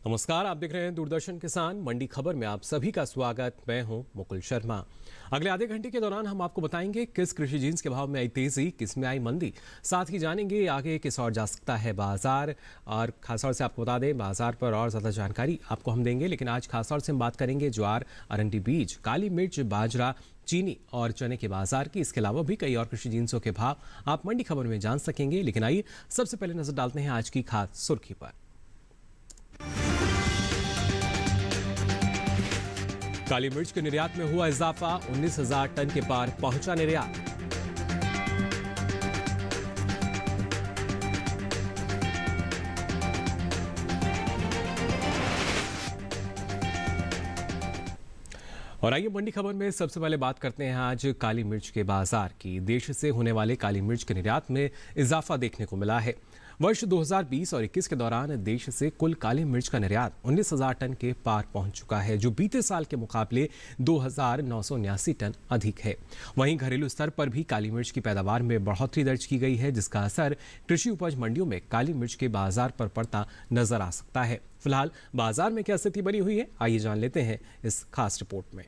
नमस्कार, आप देख रहे हैं दूरदर्शन किसान मंडी खबर में आप सभी का स्वागत। मैं हूं मुकुल शर्मा। अगले आधे घंटे के दौरान हम आपको बताएंगे किस कृषि जीन्स के भाव में आई तेजी, किस में आई मंदी। साथ ही जानेंगे आगे किस और जा सकता है बाजार। और खासतौर से आपको बता दें, बाजार पर और ज्यादा जानकारी आपको हम देंगे, लेकिन आज खासतौर से हम बात करेंगे ज्वार, अरंडी बीज, काली मिर्च, बाजरा, चीनी और चने के बाजार की। इसके अलावा भी कई और कृषि जीन्सों के भाव आप मंडी खबर में जान सकेंगे। लेकिन आइए सबसे पहले नजर डालते हैं आज की खास सुर्खी पर। काली मिर्च के निर्यात में हुआ इजाफा, 19,000 टन के पार पहुंचा निर्यात। और आइए मंडी खबर में सबसे पहले बात करते हैं आज काली मिर्च के बाजार की। देश से होने वाले काली मिर्च के निर्यात में इजाफा देखने को मिला है। वर्ष 2020 और 21 के दौरान देश से कुल काली मिर्च का निर्यात 19,000 टन के पार पहुंच चुका है, जो बीते साल के मुकाबले 2,979 टन अधिक है। वहीं घरेलू स्तर पर भी काली मिर्च की पैदावार में बढ़ोतरी दर्ज की गई है, जिसका असर कृषि उपज मंडियों में काली मिर्च के बाजार पर पड़ता नजर आ सकता है। फिलहाल बाजार में क्या स्थिति बनी हुई है, आइए जान लेते हैं इस खास रिपोर्ट में।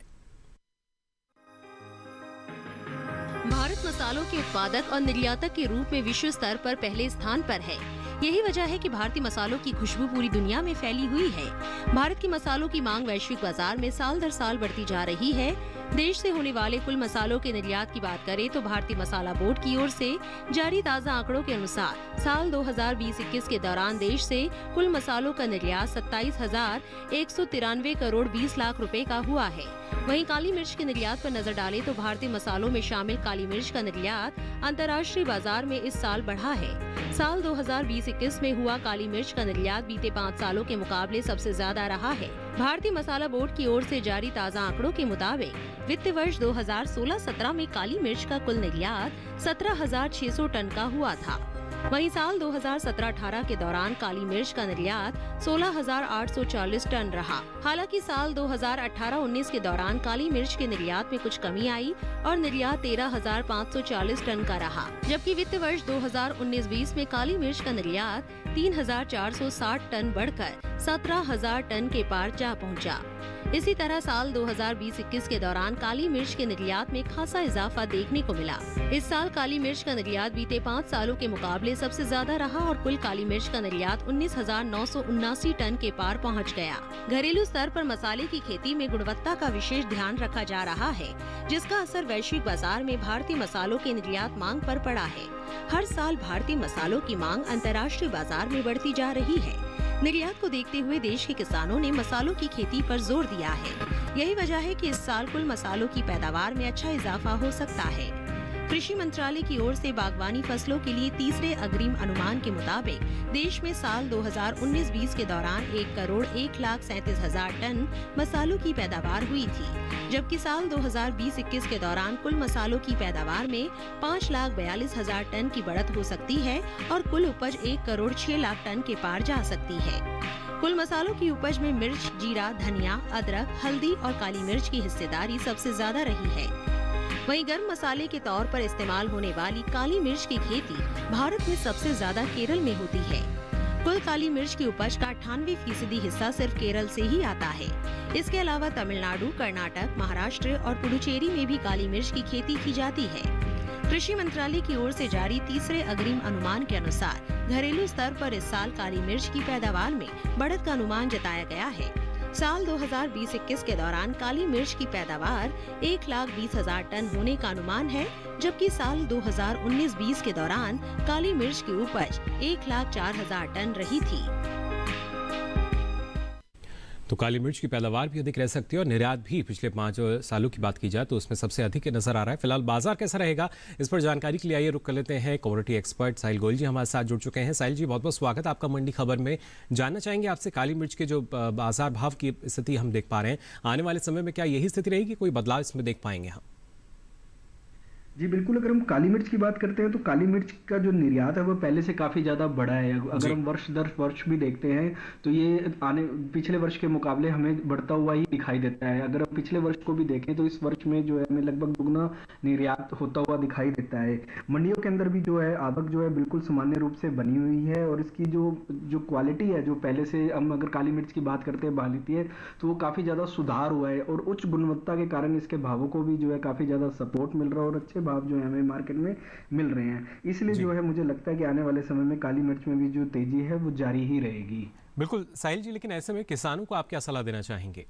भारत मसालों के उत्पादक और निर्यातक के रूप में विश्व स्तर पर पहले स्थान पर है। यही वजह है कि भारतीय मसालों की खुशबू पूरी दुनिया में फैली हुई है। भारत की मसालों की मांग वैश्विक बाजार में साल दर साल बढ़ती जा रही है। देश से होने वाले कुल मसालों के निर्यात की बात करें तो भारतीय मसाला बोर्ड की ओर से जारी ताज़ा आंकड़ों के अनुसार साल 2020-21 के दौरान देश से कुल मसालों का निर्यात 27,193 करोड़ 20 लाख रुपए का हुआ है। वहीं काली मिर्च के निर्यात पर नजर डालें तो भारतीय मसालों में शामिल काली मिर्च का निर्यात अंतर्राष्ट्रीय बाजार में इस साल बढ़ा है। साल 2020-21 में हुआ काली मिर्च का निर्यात बीते 5 सालों के मुकाबले सबसे ज्यादा रहा है। भारतीय मसाला बोर्ड की ओर से जारी ताज़ा आंकड़ों के मुताबिक वित्त वर्ष 2016-17 में काली मिर्च का कुल निर्यात 17,600 टन का हुआ था। वहीं साल 2017-18 के दौरान काली मिर्च का निर्यात 16,840 टन रहा। हालांकि साल 2018-19 के दौरान काली मिर्च के निर्यात में कुछ कमी आई और निर्यात 13,540 टन का रहा, जबकि वित्त वर्ष 2019-20 में काली मिर्च का निर्यात 3,460 टन बढ़कर 17,000 टन के पार जा पहुंचा। इसी तरह साल 2020-21 के दौरान काली मिर्च के निर्यात में खासा इजाफा देखने को मिला। इस साल काली मिर्च का निर्यात बीते 5 सालों के मुकाबले सबसे ज्यादा रहा और कुल काली मिर्च का निर्यात 19,979 टन के पार पहुंच गया। घरेलू स्तर पर मसाले की खेती में गुणवत्ता का विशेष ध्यान रखा जा रहा है, जिसका असर वैश्विक बाजार में भारतीय मसालों के निर्यात मांग पर पड़ा है। हर साल भारतीय मसालों की मांग अंतर्राष्ट्रीय बाजार में बढ़ती जा रही है। निर्यात को देखते हुए देश के किसानों ने मसालों की खेती पर जोर दिया है। यही वजह है कि इस साल कुल मसालों की पैदावार में अच्छा इजाफा हो सकता है। कृषि मंत्रालय की ओर से बागवानी फसलों के लिए तीसरे अग्रिम अनुमान के मुताबिक देश में साल 2019-20 के दौरान 1,01,37,000 टन मसालों की पैदावार हुई थी, जबकि साल 2020-21 के दौरान कुल मसालों की पैदावार में 5,42,000 टन की बढ़त हो सकती है और कुल उपज 1,06,00,000 टन के पार जा सकती है। कुल मसालों की उपज में मिर्च, जीरा, धनिया, अदरक, हल्दी और काली मिर्च की हिस्सेदारी सबसे ज्यादा रही है। वहीं गर्म मसाले के तौर पर इस्तेमाल होने वाली काली मिर्च की खेती भारत में सबसे ज्यादा केरल में होती है। कुल काली मिर्च की उपज का 98% हिस्सा सिर्फ केरल से ही आता है। इसके अलावा तमिलनाडु, कर्नाटक, महाराष्ट्र और पुडुचेरी में भी काली मिर्च की खेती की जाती है। कृषि मंत्रालय की ओर से जारी तीसरे अग्रिम अनुमान के अनुसार घरेलू स्तर पर इस साल काली मिर्च की पैदावार में बढ़त का अनुमान जताया गया है। साल 2020-21 के दौरान काली मिर्च की पैदावार 1,20,000 टन होने का अनुमान है, जबकि साल 2019-20 के दौरान काली मिर्च की उपज 1,04,000 टन रही थी। तो काली मिर्च की पैदावार भी अधिक रह सकती है और निर्यात भी पिछले 5 सालों की बात की जाए तो उसमें सबसे अधिक नजर आ रहा है। फिलहाल बाजार कैसा रहेगा, इस पर जानकारी के लिए आइए रुक कर लेते हैं। कमोडिटी एक्सपर्ट साहिल गोयल जी हमारे साथ जुड़ चुके हैं। साहिल जी, बहुत बहुत स्वागत है आपका मंडी खबर में। जानना चाहेंगे आपसे काली मिर्च के जो बाजार भाव की स्थिति हम देख पा रहे हैं, आने वाले समय में क्या यही स्थिति रहेगी, कोई बदलाव इसमें देख पाएंगे हम? जी बिल्कुल, अगर हम काली मिर्च की बात करते हैं तो काली मिर्च का जो निर्यात है वो पहले से काफ़ी ज़्यादा बढ़ा है। अगर जी। हम वर्ष दर वर्ष भी देखते हैं तो ये आने पिछले वर्ष के मुकाबले हमें बढ़ता हुआ ही दिखाई देता है। अगर हम पिछले वर्ष को भी देखें तो इस वर्ष में जो है हमें लगभग दुगना निर्यात होता हुआ दिखाई देता है। मंडियों के अंदर भी जो है आवक जो है बिल्कुल सामान्य रूप से बनी हुई है, और इसकी जो जो क्वालिटी है, जो पहले से हम अगर काली मिर्च की बात करते हैं भारतीय, तो वो काफ़ी ज़्यादा सुधार हुआ है, और उच्च गुणवत्ता के कारण इसके भावों को भी जो है काफ़ी ज़्यादा सपोर्ट मिल रहा है, और अच्छे भाव जो है हमें मार्केट में मिल रहे हैं। इसलिए जी। जो है मुझे लगता है कि आने वाले समय में काली मिर्च में भी जो तेजी है वो जारी ही रहेगी। बिल्कुल साहिल जी, लेकिन ऐसे में किसानों को आप क्या सलाह देना चाहेंगे?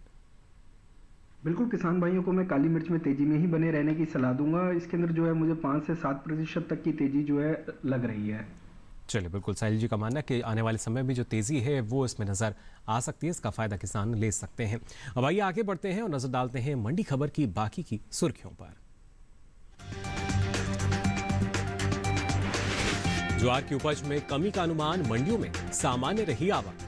बिल्कुल, किसान भाइयों को मैं काली मिर्च में तेजी में ही बने रहने की सलाह दूंगा। इसके अंदर जो है मुझे 5 से 7% तक की तेजी जो है लग रही है। चलिए, बिल्कुल साहिल जी का मानना है कि आने वाले समय में जो तेजी है वो इसमें नजर आ सकती है, इसका फायदा किसान ले सकते हैं। अब आइए आगे बढ़ते हैं और नजर डालते हैं मंडी खबर की बाकी की सुर्खियों पर। ज्वार की उपज में कमी का अनुमान, मंडियों में सामान्य रही आवक।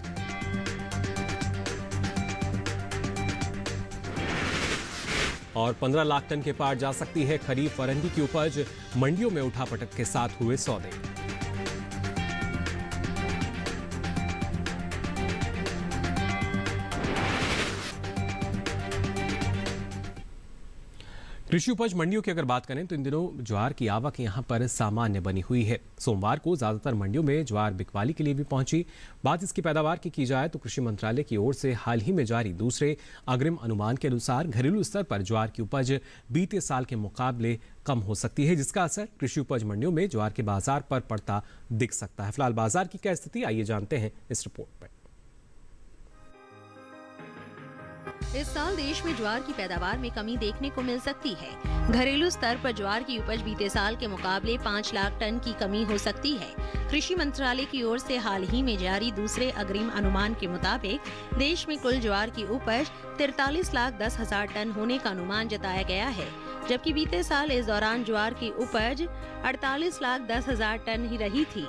और 15 लाख टन के पार जा सकती है खरीफ अरंडी की उपज, मंडियों में उठापटक के साथ हुए सौदे। कृषि उपज मंडियों की अगर बात करें तो इन दिनों ज्वार की आवक यहां पर सामान्य बनी हुई है। सोमवार को ज्यादातर मंडियों में ज्वार बिकवाली के लिए भी पहुंची। बात इसकी पैदावार की जाए तो कृषि मंत्रालय की ओर से हाल ही में जारी दूसरे अग्रिम अनुमान के अनुसार घरेलू स्तर पर ज्वार की उपज बीते साल के मुकाबले कम हो सकती है, जिसका असर कृषि उपज मंडियों में ज्वार के बाजार पर पड़ता दिख सकता है। फिलहाल बाजार की क्या स्थिति, आइए जानते हैं इस रिपोर्ट में। इस साल देश में ज्वार की पैदावार में कमी देखने को मिल सकती है। घरेलू स्तर पर ज्वार की उपज बीते साल के मुकाबले 5 लाख टन की कमी हो सकती है। कृषि मंत्रालय की ओर से हाल ही में जारी दूसरे अग्रिम अनुमान के मुताबिक देश में कुल ज्वार की उपज 43,10,000 टन होने का अनुमान जताया गया है, जबकि बीते साल इस दौरान ज्वार की उपज 48,10,000 टन ही रही थी।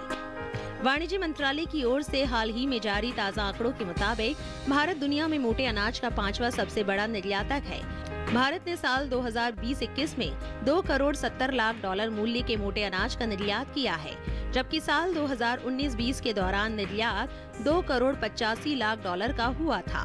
वाणिज्य मंत्रालय की ओर से हाल ही में जारी ताज़ा आंकड़ों के मुताबिक भारत दुनिया में मोटे अनाज का 5वां सबसे बड़ा निर्यातक है। भारत ने साल 2020-21 में 2 करोड़ 70 लाख डॉलर मूल्य के मोटे अनाज का निर्यात किया है, जबकि साल 2019-20 के दौरान निर्यात 2 करोड़ 85 लाख डॉलर का हुआ था।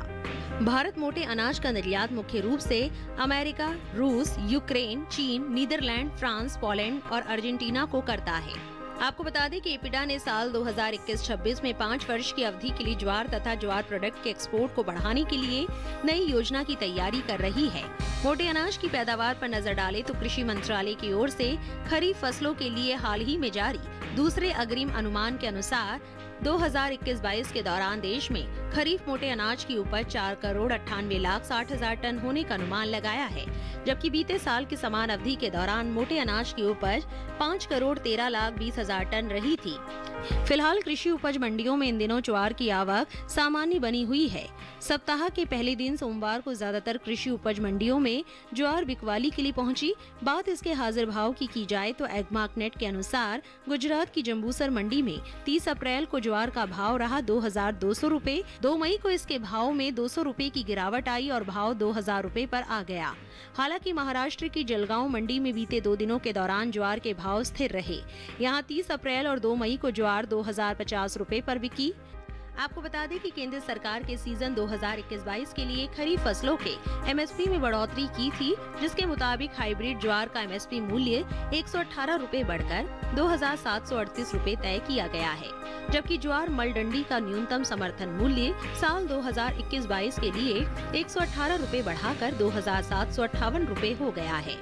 भारत मोटे अनाज का निर्यात मुख्य रूप से अमेरिका, रूस, यूक्रेन, चीन, नीदरलैंड, फ्रांस, पोलैंड और अर्जेंटीना को करता है। आपको बता दें कि एपिडा ने साल 2021-26 में 5 वर्ष की अवधि के लिए ज्वार तथा ज्वार प्रोडक्ट के एक्सपोर्ट को बढ़ाने के लिए नई योजना की तैयारी कर रही है। मोटे अनाज की पैदावार पर नजर डालें तो कृषि मंत्रालय की ओर से खरीफ फसलों के लिए हाल ही में जारी दूसरे अग्रिम अनुमान के अनुसार 2021-22 के दौरान देश में खरीफ मोटे अनाज की उपज 4 करोड़ 98 लाख 60 हजार टन होने का अनुमान लगाया है, जबकि बीते साल की समान अवधि के दौरान मोटे अनाज की उपज 5 करोड़ 13 लाख 20 हजार टन रही थी। फिलहाल कृषि उपज मंडियों में इन दिनों ज्वार की आवक सामान्य बनी हुई है। सप्ताह के पहले दिन सोमवार को ज्यादातर कृषि उपज मंडियों में ज्वार बिकवाली के लिए पहुंची। बात इसके हाजिर भाव की जाए तो एग्मार्कनेट के अनुसार गुजरात की जंबूसर मंडी में 30 अप्रैल को ज्वार का भाव रहा 2,200 रूपए। 2 मई को इसके भाव में 200 रूपए की गिरावट आई और भाव 2,000 रूपए पर आ गया। हालांकि महाराष्ट्र की जलगांव मंडी में बीते 2 दिनों के दौरान ज्वार के भाव स्थिर रहे। यहां 30 अप्रैल और 2 मई को ज्वार 2,050 रूपए पर बिकी। आपको बता दें कि केंद्र सरकार के सीजन 2021-22 के लिए खरीफ फसलों के एमएसपी में बढ़ोतरी की थी, जिसके मुताबिक हाइब्रिड ज्वार का एमएसपी मूल्य 118 रूपए बढ़कर 2,738 रूपए तय किया गया है, जबकि ज्वार मलडंडी का न्यूनतम समर्थन मूल्य साल 2021-22 के लिए 118 रूपए बढ़ाकर 2,758 रूपए हो गया है।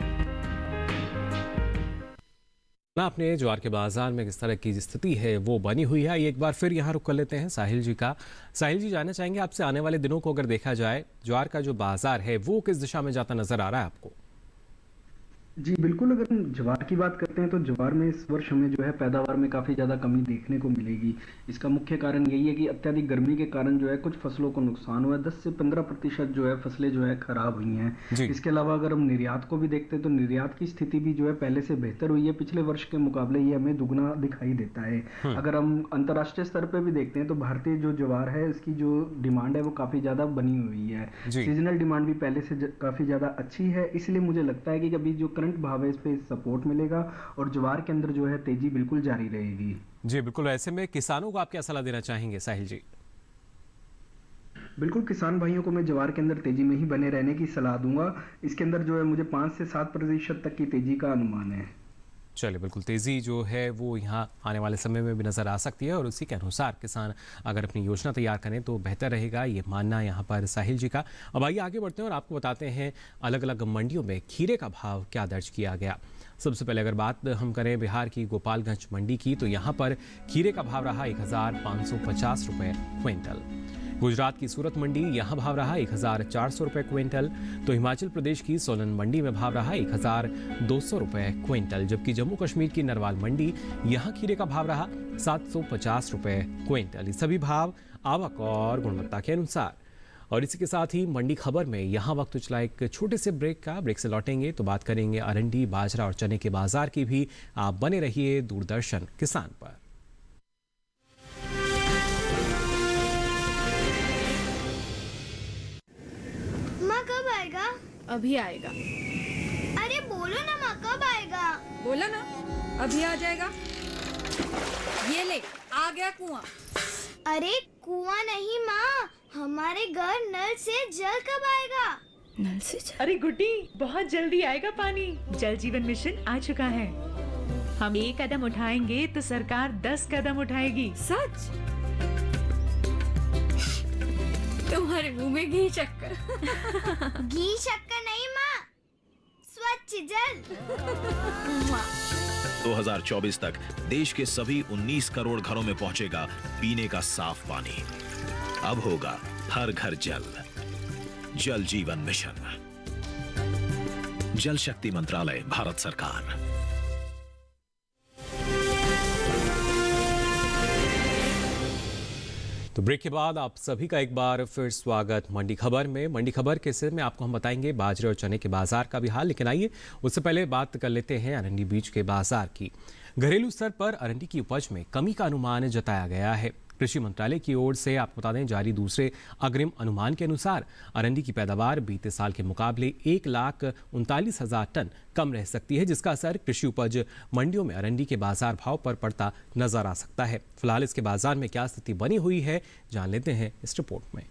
आपने ज्वार के बाजार में किस तरह की स्थिति है वो बनी हुई है, एक बार फिर यहाँ रुक कर लेते हैं साहिल जी का। साहिल जी, जानना चाहेंगे आपसे आने वाले दिनों को अगर देखा जाए ज्वार का जो बाजार है वो किस दिशा में जाता नजर आ रहा है आपको? जी बिल्कुल, अगर हम ज्वार की बात करते हैं तो ज्वार में इस वर्ष हमें जो है पैदावार में काफ़ी ज़्यादा कमी देखने को मिलेगी। इसका मुख्य कारण यही है कि अत्यधिक गर्मी के कारण जो है कुछ फसलों को नुकसान हुआ है। 10 से 15% जो है फसलें जो है खराब हुई हैं। इसके अलावा अगर हम निर्यात को भी देखते हैं तो निर्यात की स्थिति भी जो है पहले से बेहतर हुई है। पिछले वर्ष के मुकाबले ये हमें दुगना दिखाई देता है। अगर हम अंतर्राष्ट्रीय स्तर पर भी देखते हैं तो भारतीय जो ज्वार है इसकी जो डिमांड है वो काफ़ी ज़्यादा बनी हुई है। सीजनल डिमांड भी पहले से काफ़ी ज़्यादा अच्छी है। इसलिए मुझे लगता है कि अभी जो करंट भाव है इस पे सपोर्ट मिलेगा और ज्वार के अंदर जो है तेजी बिल्कुल जारी रहेगी। जी बिल्कुल, ऐसे में किसानों को आप क्या सलाह देना चाहेंगे साहिल जी? बिल्कुल, किसान भाइयों को मैं ज्वार के अंदर तेजी में ही बने रहने की सलाह दूंगा। इसके अंदर जो है मुझे 5 से 7% तक की तेजी का अनुमान है। चलिए, बिल्कुल तेज़ी जो है वो यहाँ आने वाले समय में भी नज़र आ सकती है और उसी के अनुसार किसान अगर अपनी योजना तैयार करें तो बेहतर रहेगा, ये मानना यहाँ पर साहिल जी का। अब आइए आगे बढ़ते हैं और आपको बताते हैं अलग अलग मंडियों में खीरे का भाव क्या दर्ज किया गया। सबसे पहले अगर बात हम करें बिहार की गोपालगंज मंडी की, तो यहाँ पर खीरे का भाव रहा 1550 रुपये क्विंटल। गुजरात की सूरत मंडी, यहाँ भाव रहा 1400 रुपये क्विंटल। तो हिमाचल प्रदेश की सोलन मंडी में भाव रहा 1200 रुपये क्विंटल, जबकि जम्मू कश्मीर की नरवाल मंडी, यहाँ खीरे का भाव रहा 750 रुपये क्विंटल। ये सभी भाव आवक और गुणवत्ता के अनुसार। और इसी के साथ ही मंडी खबर में यहाँ वक्त चला एक छोटे से ब्रेक से लौटेंगे तो बात करेंगे अरंडी, बाजरा और चने के बाजार की भी। आप बने रहिए दूरदर्शन किसान पर। माँ कब आएगा? अभी आएगा। अरे बोलो ना माँ कब आएगा? बोला ना अभी आ जाएगा। ये ले आ गया कुआं। अरे कुआं नहीं माँ, हमारे घर नल से जल कब आएगा? नल से जल? अरे गुड्डी, बहुत जल्दी आएगा पानी। जल जीवन मिशन आ चुका है। हम 1 कदम उठाएंगे तो सरकार 10 कदम उठाएगी। सच? तुम्हारे मुंह में घी शक्कर। घी शक्कर नहीं माँ, स्वच्छ जल। 2024 तक देश के सभी 19 करोड़ घरों में पहुंचेगा पीने का साफ पानी। अब होगा हर घर जल। जल जीवन मिशन, जल शक्ति मंत्रालय, भारत सरकार। तो ब्रेक के बाद आप सभी का एक बार फिर स्वागत मंडी खबर में। मंडी खबर के सिर में आपको हम बताएंगे बाजरे और चने के बाजार का भी हाल, लेकिन आइए उससे पहले बात कर लेते हैं अरंडी बीज के बाजार की। घरेलू स्तर पर अरंडी की उपज में कमी का अनुमान जताया गया है। कृषि मंत्रालय की ओर से आपको बता दें जारी दूसरे अग्रिम अनुमान के अनुसार अरंडी की पैदावार बीते साल के मुकाबले 1,39,000 टन कम रह सकती है, जिसका असर कृषि उपज मंडियों में अरंडी के बाजार भाव पर पड़ता नजर आ सकता है। फिलहाल इसके बाजार में क्या स्थिति बनी हुई है जान लेते हैं इस रिपोर्ट में।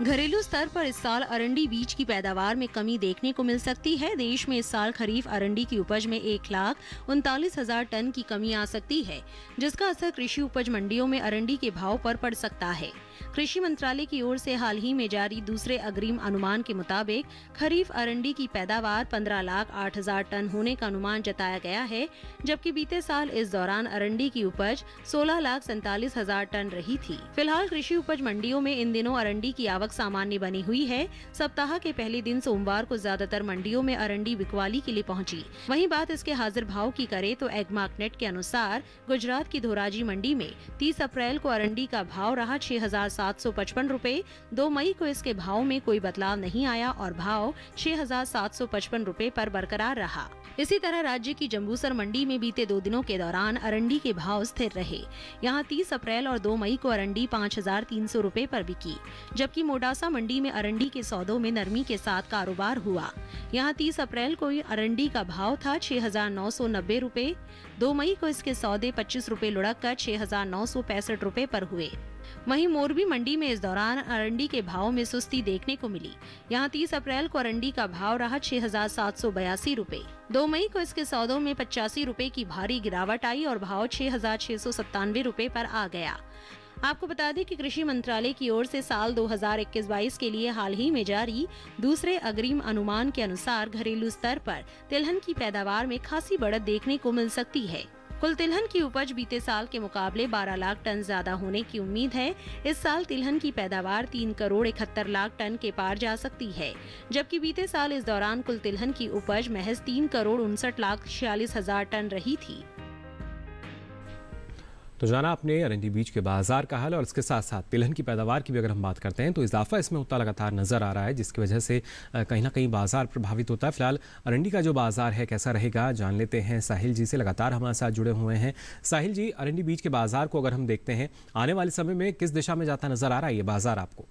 घरेलू स्तर पर इस साल अरंडी बीज की पैदावार में कमी देखने को मिल सकती है। देश में इस साल खरीफ अरंडी की उपज में 1,39,000 टन की कमी आ सकती है, जिसका असर कृषि उपज मंडियों में अरंडी के भाव पर पड़ सकता है। कृषि मंत्रालय की ओर से हाल ही में जारी दूसरे अग्रिम अनुमान के मुताबिक खरीफ अरंडी की पैदावार 15,08,000 टन होने का अनुमान जताया गया है, जबकि बीते साल इस दौरान अरंडी की उपज 16,47,000 टन रही थी। फिलहाल कृषि उपज मंडियों में इन दिनों अरंडी की आवक सामान्य बनी हुई है। सप्ताह के पहले दिन सोमवार को ज्यादातर मंडियों में अरंडी बिकवाली के लिए पहुंची। वहीं बात इसके हाजिर भाव की करें तो एग्मार्कनेट के अनुसार गुजरात की धोराजी मंडी में 30 अप्रैल को अरंडी का भाव रहा 6,755 रुपए। 2 मई को इसके भाव में कोई बदलाव नहीं आया और भाव 6,755 रुपए पर बरकरार रहा। इसी तरह राज्य की जम्बूसर मंडी में बीते 2 दिनों के दौरान अरंडी के भाव स्थिर रहे। यहाँ 30 अप्रैल और 2 मई को अरंडी 5,300 रुपए पर बिकी, जबकि मोडासा मंडी में अरंडी के सौदों में नरमी के साथ कारोबार हुआ। यहाँ 30 अप्रैल को अरंडी का भाव था 6,990 रुपए। 2 मई को इसके सौदे 25 रुपए लुढ़क कर 6,965 रुपए पर हुए। वहीं मोरबी मंडी में इस दौरान अरंडी के भाव में सुस्ती देखने को मिली। यहाँ 30 अप्रैल को अरंडी का भाव रहा 6,782 रुपए। 2 मई को इसके सौदों में 85 रुपए की भारी गिरावट आई और भाव 6,697 रुपए पर आ गया। आपको बता दें कि कृषि मंत्रालय की ओर से साल 2021-22 के लिए हाल ही में जारी दूसरे अग्रिम अनुमान के अनुसार घरेलू स्तर पर तिलहन की पैदावार में खासी बढ़त देखने को मिल सकती है। कुल तिलहन की उपज बीते साल के मुकाबले 12 लाख टन ज्यादा होने की उम्मीद है। इस साल तिलहन की पैदावार 3 करोड़ 71 लाख टन के पार जा सकती है, जबकि बीते साल इस दौरान कुल तिलहन की उपज महज 3 करोड़ 59 लाख 46 हजार टन रही थी। तो जाना आपने अरंडी बीज के बाजार का हाल और इसके साथ साथ तिलहन की पैदावार की भी अगर हम बात करते हैं तो इजाफा इसमें होता लगातार नजर आ रहा है, जिसकी वजह से कहीं ना कहीं बाजार प्रभावित होता है। फिलहाल अरंडी का जो बाजार है कैसा रहेगा जान लेते हैं साहिल जी से, लगातार हमारे साथ जुड़े हुए हैं। साहिल जी, अरंडी बीज के बाजार को अगर हम देखते हैं आने वाले समय में किस दिशा में जाता नजर आ रहा है ये बाजार आपको?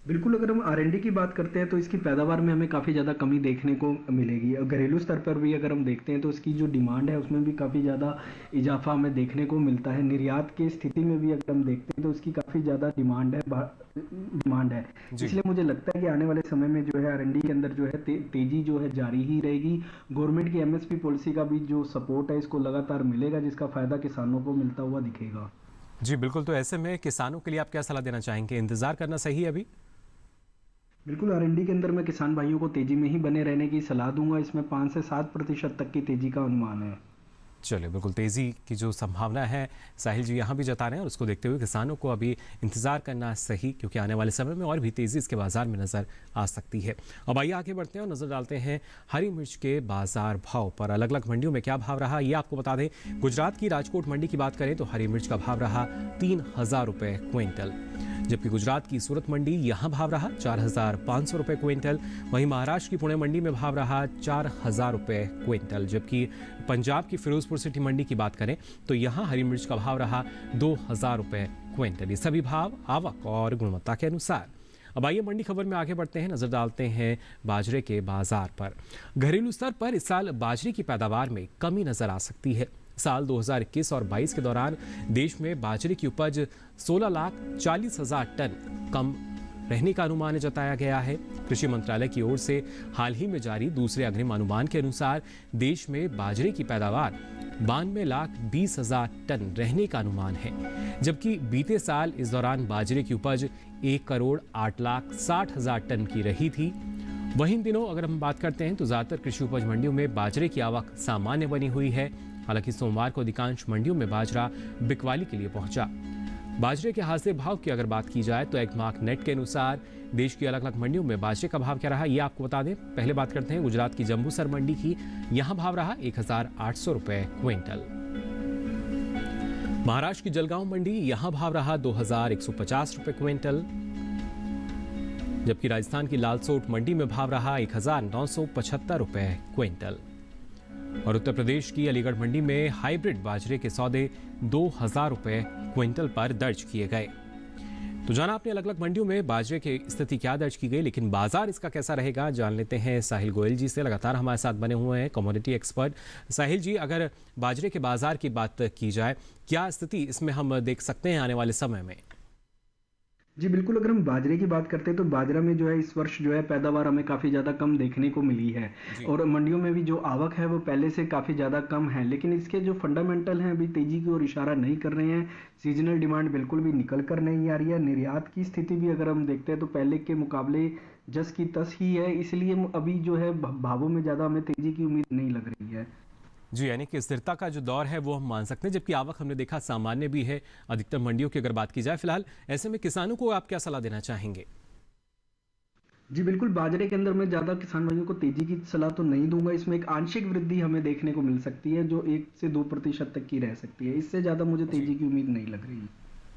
बिल्कुल, अगर हम R&D की बात करते हैं तो इसकी पैदावार में हमें काफ़ी ज़्यादा कमी देखने को मिलेगी और घरेलू स्तर पर भी अगर हम देखते हैं तो इसकी जो डिमांड है उसमें भी काफ़ी ज़्यादा इजाफा हमें देखने को मिलता है। निर्यात की स्थिति में भी अगर हम देखते हैं तो इसकी काफ़ी ज़्यादा डिमांड है। इसलिए मुझे लगता है कि आने वाले समय में जो है R&D के अंदर जो है तेज़ी जो है जारी ही रहेगी। गवर्नमेंट की MSP पॉलिसी का भी जो सपोर्ट है इसको लगातार मिलेगा, जिसका फ़ायदा किसानों को मिलता हुआ दिखेगा। जी बिल्कुल, तो ऐसे में किसानों के लिए आप क्या सलाह देना चाहेंगे? इंतजार करना सही है अभी? बिल्कुल, R&D के अंदर मैं किसान भाइयों को तेजी में ही बने रहने की सलाह दूंगा। इसमें 5 से 7% तक की तेजी का अनुमान है। चलिए, बिल्कुल तेज़ी की जो संभावना है साहिल जी यहाँ भी जता रहे हैं और उसको देखते हुए किसानों को अभी इंतज़ार करना सही, क्योंकि आने वाले समय में और भी तेज़ी इसके बाज़ार में नज़र आ सकती है। अब आइए आगे बढ़ते हैं और नज़र डालते हैं हरी मिर्च के बाज़ार भाव पर। अलग अलग मंडियों में क्या भाव रहा ये आपको बता दें। गुजरात की राजकोट मंडी की बात करें तो हरी मिर्च का भाव रहा 3,000 रुपये क्विंटल, जबकि गुजरात की सूरत मंडी यहाँ भाव रहा 4,500 रुपये क्विंटल। वहीं महाराष्ट्र की पुणे मंडी में भाव रहा 4,000 रुपये क्विंटल, जबकि पंजाब की फिरोजपुर सिटी मंडी की बात करें तो यहाँ हरी मिर्च का भाव रहा 2,000 रुपये क्विंटल। ये सभी भाव आवक और गुणवत्ता के अनुसार। अब आइए मंडी खबर में आगे बढ़ते हैं, नजर डालते हैं बाजरे के बाजार पर। घरेलू स्तर पर इस साल बाजरे की पैदावार में कमी नजर आ सकती है। साल 2021 और 22 के दौरान देश में बाजरे की उपज 16,40,000 टन कम रहने का अनुमान जताया गया है। कृषि मंत्रालय की ओर से हाल ही में जारी दूसरे अग्रिम अनुमान के अनुसार देश में बाजरे की पैदावार 92,20,000 टन रहने का अनुमान है, जबकि बीते साल इस दौरान बाजरे की उपज 1,08,60,000 टन की रही थी। वहीं इन दिनों अगर हम बात करते हैं तो ज्यादातर कृषि उपज मंडियों में बाजरे की आवक सामान्य बनी हुई है। हालांकि सोमवार को अधिकांश मंडियों में बाजरा बिकवाली के लिए पहुंचा। बाजरे के हाजिर भाव की अगर बात की जाए तो एगमार्क नेट के अनुसार देश की अलग अलग मंडियों में बाजरे का भाव क्या रहा ये आपको बता दें। पहले बात करते हैं गुजरात की जंबूसर मंडी की। यहां भाव रहा 1,800 रुपये क्विंटल। महाराष्ट्र की जलगांव मंडी यहां भाव रहा 2,150 रुपये क्विंटल, जबकि राजस्थान की लालसोट मंडी में भाव रहा 1,975 रुपये क्विंटल। और उत्तर प्रदेश की अलीगढ़ मंडी में हाइब्रिड बाजरे के सौदे 2,000 रुपये क्विंटल पर दर्ज किए गए। तो जाना आपने अलग अलग मंडियों में बाजरे की स्थिति क्या दर्ज की गई, लेकिन बाजार इसका कैसा रहेगा जान लेते हैं साहिल गोयल जी से। लगातार हमारे साथ बने हुए हैं कमोडिटी एक्सपर्ट। साहिल जी, अगर बाजरे के बाजार की बात की जाए, क्या स्थिति इसमें हम देख सकते हैं आने वाले समय में? जी बिल्कुल, अगर हम बाजरे की बात करते हैं तो बाजरा में जो है इस वर्ष जो है पैदावार हमें काफ़ी ज़्यादा कम देखने को मिली है और मंडियों में भी जो आवक है वो पहले से काफ़ी ज़्यादा कम है। लेकिन इसके जो फंडामेंटल हैं अभी तेज़ी की ओर इशारा नहीं कर रहे हैं। सीजनल डिमांड बिल्कुल भी निकल कर नहीं आ रही है। निर्यात की स्थिति भी अगर हम देखते हैं तो पहले के मुकाबले जस की तस ही है, इसलिए अभी जो है भावों में ज़्यादा हमें तेज़ी की उम्मीद नहीं लग रही है। जी, यानी कि स्थिरता का जो दौर है वो हम मान सकते हैं, जबकि आवक हमने देखा सामान्य भी है अधिकतर मंडियों की अगर बात की जाए। फिलहाल ऐसे में किसानों को आप क्या सलाह देना चाहेंगे? जी बिल्कुल, बाजरे के अंदर मैं ज़्यादा किसान भाइयों को तेजी की सलाह तो नहीं दूंगा। इसमें एक आंशिक वृद्धि हमें देखने को मिल सकती है जो 1 से 2% तक की रह सकती है। इससे ज़्यादा मुझे तेजी की उम्मीद नहीं लग रही।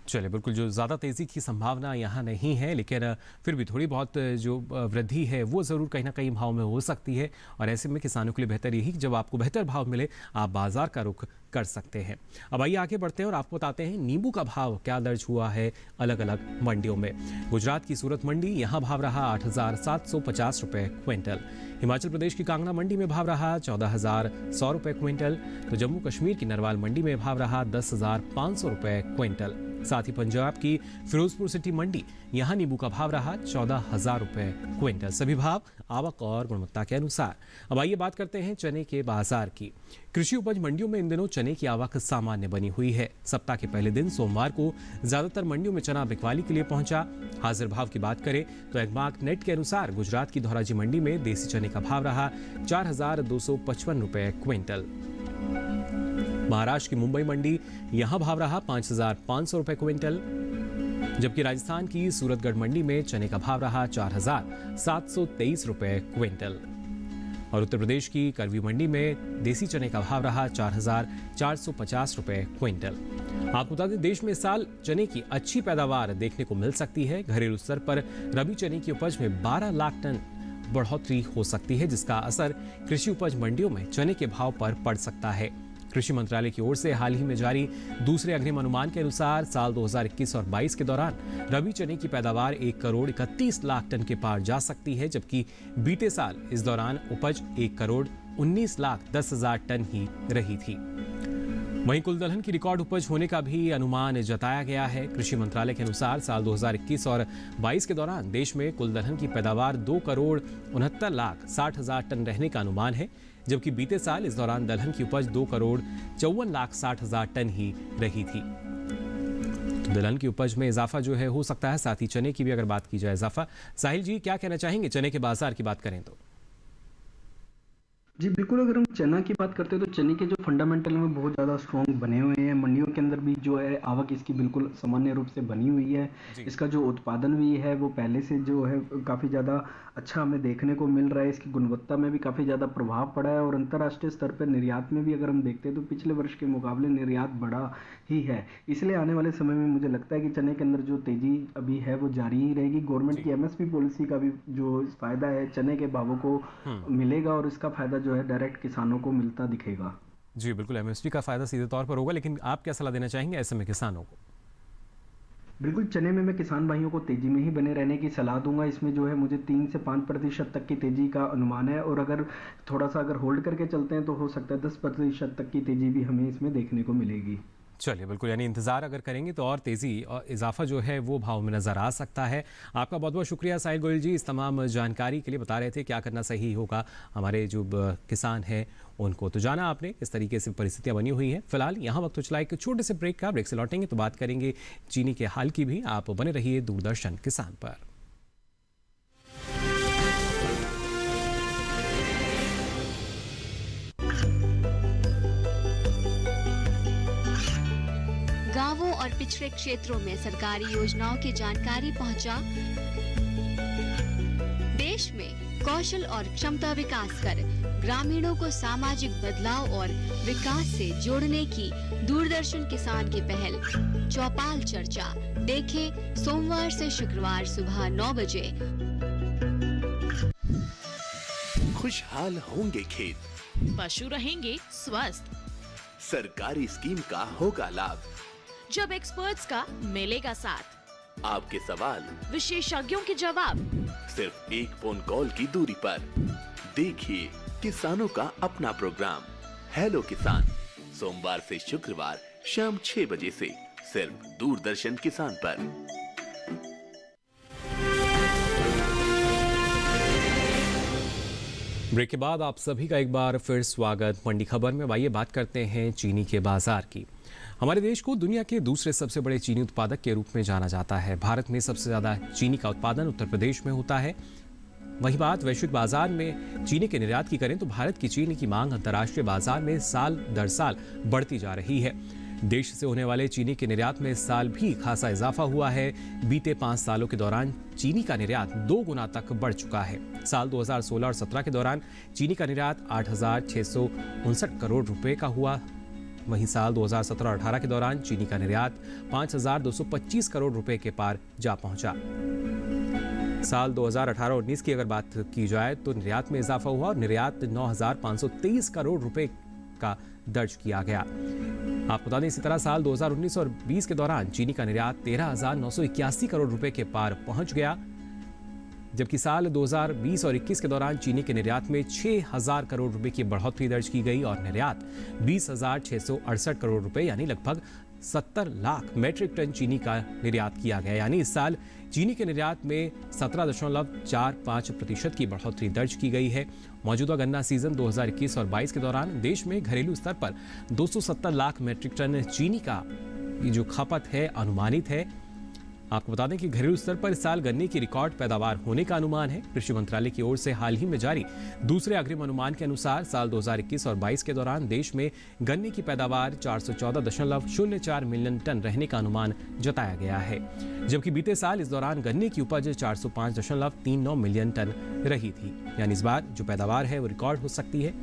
चलिए, बिल्कुल जो ज़्यादा तेज़ी की संभावना यहाँ नहीं है, लेकिन फिर भी थोड़ी बहुत जो वृद्धि है वो ज़रूर कहीं ना कहीं भाव में हो सकती है। और ऐसे में किसानों के लिए बेहतर यही कि जब आपको बेहतर भाव मिले आप बाजार का रुख कर सकते हैं। अब आइए आगे बढ़ते हैं और आपको बताते हैं नींबू का भाव क्या दर्ज हुआ है अलग अलग मंडियों में। गुजरात की सूरत मंडी यहाँ भाव रहा 8,750 रुपये क्विंटल। हिमाचल प्रदेश की कांगड़ा मंडी में भाव रहा 14,100 रुपये क्विंटल। तो जम्मू कश्मीर की नरवाल मंडी में भाव रहा 10,500 रुपये क्विंटल। साथ ही पंजाब की फिरोजपुर सिटी मंडी यहाँ नींबू का भाव रहा 14,000 रुपये क्विंटल। सभी भाव आवक और गुणवत्ता के अनुसार। अब आइए बात करते हैं चने के बाजार की। कृषि उपज मंडियों में इन दिनों चने की आवक सामान्य बनी हुई है। सप्ताह के पहले दिन सोमवार को ज्यादातर मंडियों में चना बिकवाली के लिए पहुंचा। हाजिर भाव की बात करें तो एगमार्क नेट के अनुसार गुजरात की धौराजी मंडी में देसी चने का भाव रहा 4,255 रुपये क्विंटल। महाराष्ट्र की मुंबई मंडी यहां भाव रहा 5,500 रुपये क्विंटल, जबकि राजस्थान की सूरतगढ़ मंडी में चने का भाव रहा 4,723 रुपये क्विंटल। और उत्तर प्रदेश की करवी मंडी में देसी चने का भाव रहा 4,450 रुपये क्विंटल। आपको बता दें देश में इस साल चने की अच्छी पैदावार देखने को मिल सकती है। घरेलू स्तर पर रबी चने की उपज में 12 लाख टन बढ़ोतरी हो सकती है, जिसका असर कृषि उपज मंडियों में चने के भाव पर पड़ सकता है। कृषि मंत्रालय की ओर से हाल ही में जारी दूसरे अग्रिम अनुमान के अनुसार साल 2021 और 22 के दौरान रबी चने की पैदावार 1 करोड़ 31 लाख टन के पार जा सकती है, जबकि बीते साल इस दौरान उपज 1 करोड़ 19 लाख 10 हजार टन ही रही थी। वहीं कुल दलहन की रिकॉर्ड उपज होने का भी अनुमान जताया गया है। कृषि मंत्रालय के अनुसार साल 2021 और 22 के दौरान देश में कुल दलहन की पैदावार 2 करोड़ 69 लाख 60 हजार टन रहने का अनुमान है, जबकि बीते साल इस दौरान दलहन की उपज 2 करोड़ 54 लाख 60 हजार टन ही रही थी। तो दलहन की उपज में इजाफा जो है हो सकता है, साथ ही चने की भी अगर बात की जाए इजाफा। साहिल जी, क्या कहना चाहेंगे चने के बाजार की बात करें तो? जी बिल्कुल, अगर हम चना की बात करते हैं तो चने के जो फंडामेंटल हैं वो बहुत ज़्यादा स्ट्रॉन्ग बने हुए हैं। मंडियों के अंदर भी जो है आवक इसकी बिल्कुल सामान्य रूप से बनी हुई है। इसका जो उत्पादन भी है वो पहले से जो है काफ़ी ज़्यादा अच्छा हमें देखने को मिल रहा है। इसकी गुणवत्ता में भी काफ़ी ज़्यादा प्रभाव पड़ा है और अंतर्राष्ट्रीय स्तर पर निर्यात में भी अगर हम देखते हैं तो पिछले वर्ष के मुकाबले निर्यात बढ़ा ही है। इसलिए आने वाले समय में मुझे लगता है कि चने के अंदर जो तेज़ी अभी है वो जारी ही रहेगी। गवर्नमेंट की MSP पॉलिसी का भी जो फायदा है चने के भावों को मिलेगा और इसका फायदा जो है डायरेक्ट किसानों को मिलता दिखेगा। जी बिल्कुल, MSP का फायदा सीधे तौर पर होगा, लेकिन आप क्या सलाह देना चाहेंगे ऐसे में किसानों को? बिल्कुल, चने में मैं किसान भाइयों को तेजी में ही बने रहने की सलाह दूंगा। इसमें जो है मुझे 3 से 5% तक की तेजी का अनुमान है और अगर थोड़ा सा अगर होल्ड करके चलते हैं तो हो सकता है 10% तक की तेजी भी हमें इसमें देखने को मिलेगी। चलिए बिल्कुल, यानी इंतजार अगर करेंगे तो और तेजी और इजाफा जो है वो भाव में नजर आ सकता है। आपका बहुत बहुत शुक्रिया साहिल गोयल जी, इस तमाम जानकारी के लिए। बता रहे थे क्या करना सही होगा हमारे जो किसान हैं उनको, तो जाना आपने इस तरीके से परिस्थितियां बनी हुई हैं। फिलहाल यहाँ वक्त चला एक छोटे से ब्रेक का। ब्रेक से लौटेंगे तो बात करेंगे चीनी के हाल की भी। आप बने रहिए दूरदर्शन किसान पर। गांवों और पिछड़े क्षेत्रों में सरकारी योजनाओं की जानकारी पहुंचा। देश में कौशल और क्षमता विकास कर ग्रामीणों को सामाजिक बदलाव और विकास से जोड़ने की दूरदर्शन किसान की पहल चौपाल चर्चा देखें सोमवार से शुक्रवार सुबह 9 बजे। खुशहाल होंगे खेत, पशु रहेंगे स्वस्थ, सरकारी स्कीम का होगा लाभ, जब एक्सपर्ट्स का मिलेगा साथ, आपके सवाल विशेषज्ञों के जवाब, सिर्फ एक फोन कॉल की दूरी पर। देखिए किसानों का अपना प्रोग्राम हेलो किसान, सोमवार से शुक्रवार शाम 6 बजे से सिर्फ दूरदर्शन किसान पर। ब्रेक के बाद आप सभी का एक बार फिर स्वागत मंडी खबर में। आइए बात करते हैं चीनी के बाजार की। हमारे देश को दुनिया के दूसरे सबसे बड़े चीनी उत्पादक के रूप में जाना जाता है। भारत में सबसे ज्यादा चीनी का उत्पादन उत्तर प्रदेश में होता है। वही बात वैश्विक बाजार में चीनी के निर्यात की करें तो भारत की चीनी की मांग अंतर्राष्ट्रीय बाजार में साल दर साल बढ़ती जा रही है। देश से होने वाले चीनी के निर्यात में इस साल भी खासा इजाफा हुआ है। बीते 5 सालों के दौरान चीनी का निर्यात 2 गुना तक बढ़ चुका है। साल 2016 और 17 के दौरान चीनी का निर्यात 8,659 करोड़ रुपए का हुआ। वहीं साल 2017 और 18 के दौरान चीनी का निर्यात 5,225 करोड़ रुपए के पार जा पहुंचा। साल 2018-19 की अगर बात की जाए तो निर्यात में इजाफा हुआ और निर्यात 9,523 करोड़ रुपए का दर्ज किया गया। आपको बता दें इसी तरह साल 2019 और 20 के दौरान चीनी का निर्यात 13,981 करोड़ रुपए के पार पहुंच गया, जबकि साल 2020 और 21 के दौरान चीनी के निर्यात में 6,000 करोड़ रुपए की बढ़ोतरी दर्ज की गई और निर्यात 20,668 करोड़ रुपए यानी लगभग 70 लाख मैट्रिक टन चीनी का निर्यात किया गया। यानी इस साल चीनी के निर्यात में 17.45% की बढ़ोतरी दर्ज की गई है। मौजूदा गन्ना सीजन 2021 और 22 के दौरान देश में घरेलू स्तर पर 270 लाख मैट्रिक टन चीनी का जो खपत है अनुमानित है। आपको बता दें कि घरेलू स्तर पर इस साल गन्ने की रिकॉर्ड पैदावार होने का अनुमान है। कृषि मंत्रालय की ओर से हाल ही में जारी दूसरे अग्रिम अनुमान के अनुसार साल 2021 और 22 के दौरान देश में गन्ने की पैदावार 414.04 मिलियन टन रहने का अनुमान जताया गया है, जबकि बीते साल इस दौरान गन्ने की उपज 405.39 मिलियन टन रही थी। यानी इस बार जो पैदावार है वो रिकॉर्ड हो सकती है।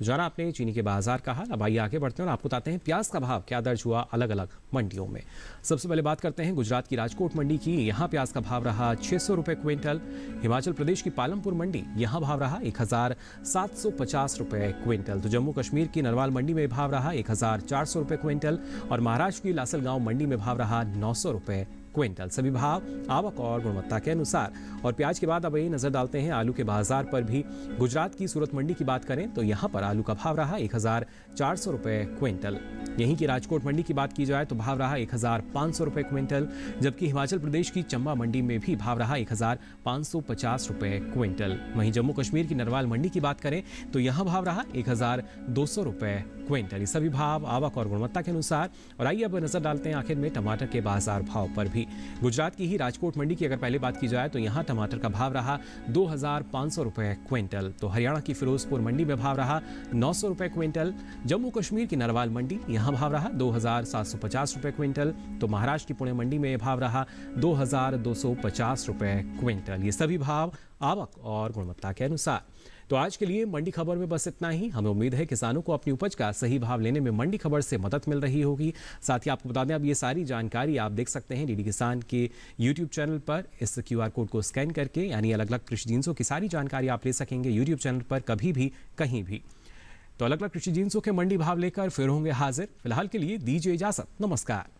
तो जाना आपने चीनी के बाजार का हाल। अब आइए आगे बढ़ते हैं और आपको बताते हैं प्याज का भाव क्या दर्ज हुआ अलग अलग मंडियों में। सबसे पहले बात करते हैं गुजरात की राजकोट मंडी की। यहाँ प्याज का भाव रहा 600 रुपए क्विंटल। हिमाचल प्रदेश की पालमपुर मंडी, यहाँ भाव रहा 1750 रुपए क्विंटल। तो जम्मू कश्मीर की नरवाल मंडी में भाव रहा 1400 रुपए क्विंटल और महाराष्ट्र की लासलगांव मंडी में भाव रहा 900 रुपए क्विंटल। सभी भाव आवक और गुणवत्ता के अनुसार। और प्याज के बाद अब ये नजर डालते हैं आलू के बाजार पर भी। गुजरात की सूरत मंडी की बात करें तो यहाँ पर आलू का भाव रहा 1400 रुपए क्विंटल। यहीं की राजकोट मंडी की बात की जाए तो भाव रहा 1500 रुपए क्विंटल, जबकि हिमाचल प्रदेश की चंबा मंडी में भी भाव रहा 1550 रुपए क्विंटल। वहीं जम्मू कश्मीर की नरवाल मंडी की बात करें तो यहाँ भाव रहा 1200 रुपए क्विंटल। ये सभी भाव आवक और गुणवत्ता के अनुसार। और आइए अब नजर डालते हैं आखिर में टमाटर के बाजार भाव पर भी। गुजरात की ही राजकोट मंडी की अगर पहले बात की जाए तो यहाँ टमाटर का भाव रहा 2500 रुपए क्विंटल। तो हरियाणा की फिरोजपुर मंडी में भाव रहा 900 रुपए क्विंटल। जम्मू कश्मीर की नरवाल मंडी, यहाँ भाव रहा 2750 रुपए क्विंटल। तो महाराष्ट्र की पुणे मंडी में भाव रहा 2250 रुपए क्विंटल। ये सभी भाव आवक और गुणवत्ता के अनुसार। तो आज के लिए मंडी खबर में बस इतना ही। हमें उम्मीद है किसानों को अपनी उपज का सही भाव लेने में मंडी खबर से मदद मिल रही होगी। साथ ही आपको बता दें अब ये सारी जानकारी आप देख सकते हैं डीडी किसान के यूट्यूब चैनल पर। इस QR कोड को स्कैन करके यानी अलग अलग कृषि जिन्सों की सारी जानकारी आप ले सकेंगे यूट्यूब चैनल पर कभी भी कहीं भी। तो अलग अलग कृषि जिन्सों के मंडी भाव लेकर फिर होंगे हाजिर। फिलहाल के लिए दीजिए इजाजत, नमस्कार।